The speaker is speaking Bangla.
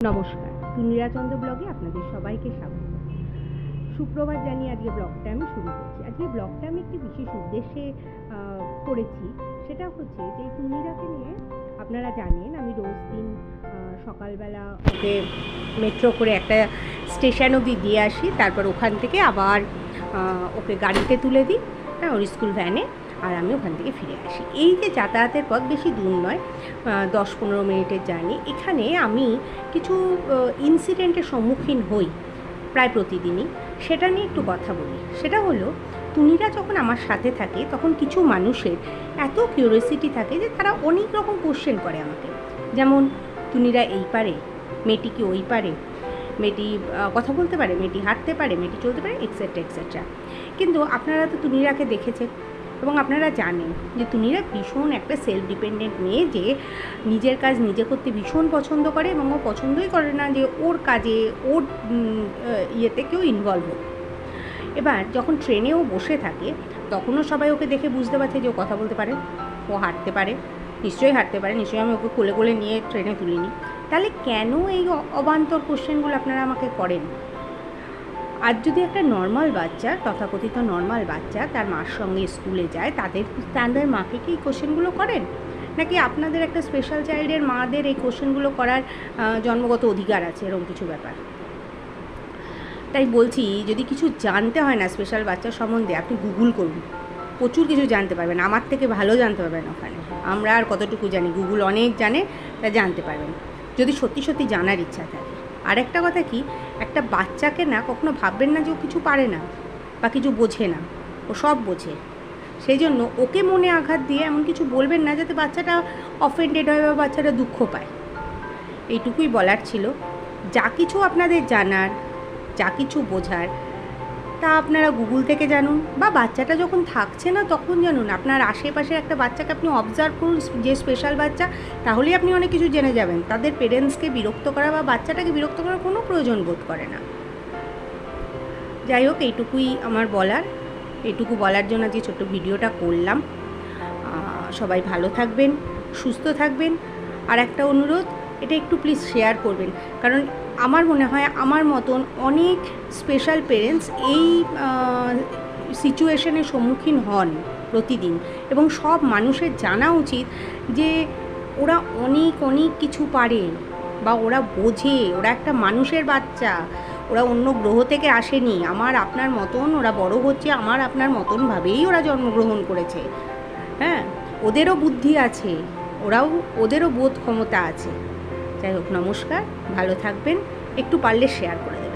নমস্কার, তুনিরাচন্দ্র ব্লগে আপনাদের সবাইকে স্বাগত। সুপ্রভাত জানিয়ে আজকে ব্লগটা আমি শুরু করছি। আজকে ব্লগটা আমি একটি বিশেষ উদ্দেশ্যে করেছি। সেটা হচ্ছে যে তুনিরাকে নিয়ে আপনারা জানেন আমি রোজ দিন সকালবেলা ওকে মেট্রো করে একটা স্টেশন অবধি দিয়ে আসি, তারপর ওখান থেকে আবার ওকে গাড়িতে তুলে দিই, হ্যাঁ, ওর স্কুল ভ্যানে, আর আমি ওখান থেকে ফিরে আসি। এই যে যাতায়াতের পথ বেশি দূর নয়, 10-15 মিনিটের জার্নি। এখানে আমি কিছু ইনসিডেন্টের সম্মুখীন হই প্রায় প্রতিদিনই। সেটা নিয়ে একটু কথা বলি। সেটা হলো, তুনিরা যখন আমার সাথে থাকে তখন কিছু মানুষের এত কিউরিওসিটি থাকে যে তারা অনেক রকম কোশ্চেন করে আমাকে। যেমন, তুনিরা এই পারে, মেয়েটি কি ওই পারে, মেয়েটি কথা বলতে পারে, মেয়েটি হাঁটতে পারে, মেয়েটি চলতে পারে, এক্সেট্রা এক্সেট্রা। কিন্তু আপনারা তো তুনিরাকে দেখেছেন এবং আপনারা জানেন যে তুনিরা ভীষণ একটা সেলফ ডিপেন্ডেন্ট মেয়ে, যে নিজের কাজ নিজে করতে ভীষণ পছন্দ করে এবং ও পছন্দই করে না যে ওর কাজে ওর ইয়েতে কেউ ইনভলভ হোক। এবার যখন ট্রেনেও বসে থাকে তখনও সবাই ওকে দেখে বুঝতে পারছে যে ও কথা বলতে পারে, ও হাঁটতে পারে, নিশ্চয়ই হাঁটতে পারে, নিশ্চয়ই আমি ওকে কোলে কোলে নিয়ে ট্রেনে তুলিনি। তাহলে কেন এই অবান্তর কোশ্চেনগুলো আপনারা আমাকে করেন? আজ যদি একটা নর্মাল বাচ্চা, তথাকথিত নর্মাল বাচ্চা তার মার সঙ্গে স্কুলে যায়, তাদের মাকে কি এই কোশ্চেনগুলো করেন? নাকি আপনাদের একটা স্পেশাল চাইল্ডের মাদের এই কোশ্চেনগুলো করার জন্মগত অধিকার আছে, এরকম কিছু ব্যাপার? তাই বলছি, যদি কিছু জানতে হয় না স্পেশাল বাচ্চা সম্বন্ধে, আপনি গুগল করুন, প্রচুর কিছু জানতে পারবেন। আমার থেকে ভালো জানতে পারবেন ওখানে। আমরা আর কতটুকু জানি, গুগল অনেক জানে, তা জানতে পারবেন যদি সত্যি সত্যি জানার ইচ্ছা থাকে। আর একটা কথা কি, একটা বাচ্চাকে না কখনো ভাববেন না যে ও কিছু পারে না বা কিছু বোঝে না, ও সব বোঝে। সেই জন্য ওকে মনে আঘাত দিয়ে এমন কিছু বলবেন না যাতে বাচ্চাটা অফেন্ডেড হয় বা বাচ্চাটা দুঃখ পায়। এইটুকুই বলার ছিল। যা কিছু আপনাদের জানার, যা কিছু বোঝার, তা আপনারা গুগল থেকে জানুন, বা বাচ্চাটা যখন থাকছে না তখন জানুন। আপনার আশেপাশের একটা বাচ্চাকে আপনি অবজার্ভ করুন, যে স্পেশাল বাচ্চা, তাহলেই আপনি অনেক কিছু জেনে যাবেন। তাদের পেরেন্টসকে বিরক্ত করা বা বাচ্চাটাকে বিরক্ত করার কোনো প্রয়োজন বোধ করে না। যাই হোক, এইটুকুই আমার বলার। এইটুকু বলার জন্য যে ছোট্ট ভিডিওটা করলাম। সবাই ভালো থাকবেন, সুস্থ থাকবেন। আর একটা অনুরোধ, এটা একটু প্লিজ শেয়ার করবেন, কারণ আমার মনে হয় আমার মতন অনেক স্পেশাল পেরেন্টস এই সিচুয়েশনের সম্মুখীন হন প্রতিদিন, এবং সব মানুষের জানা উচিত যে ওরা অনেক অনেক কিছু পারে, বা ওরা বোঝে, ওরা একটা মানুষের বাচ্চা, ওরা অন্য গ্রহ থেকে আসেনি আমার আপনার মতন। ওরা বড় হচ্ছে আমার আপনার মতনভাবেই ওরা জন্মগ্রহণ করেছে। হ্যাঁ, ওদেরও বুদ্ধি আছে, ওদেরও বোধ ক্ষমতা আছে। যাই হোক, নমস্কার, ভালো থাকবেন। একটু পারলে শেয়ার করে দেবেন।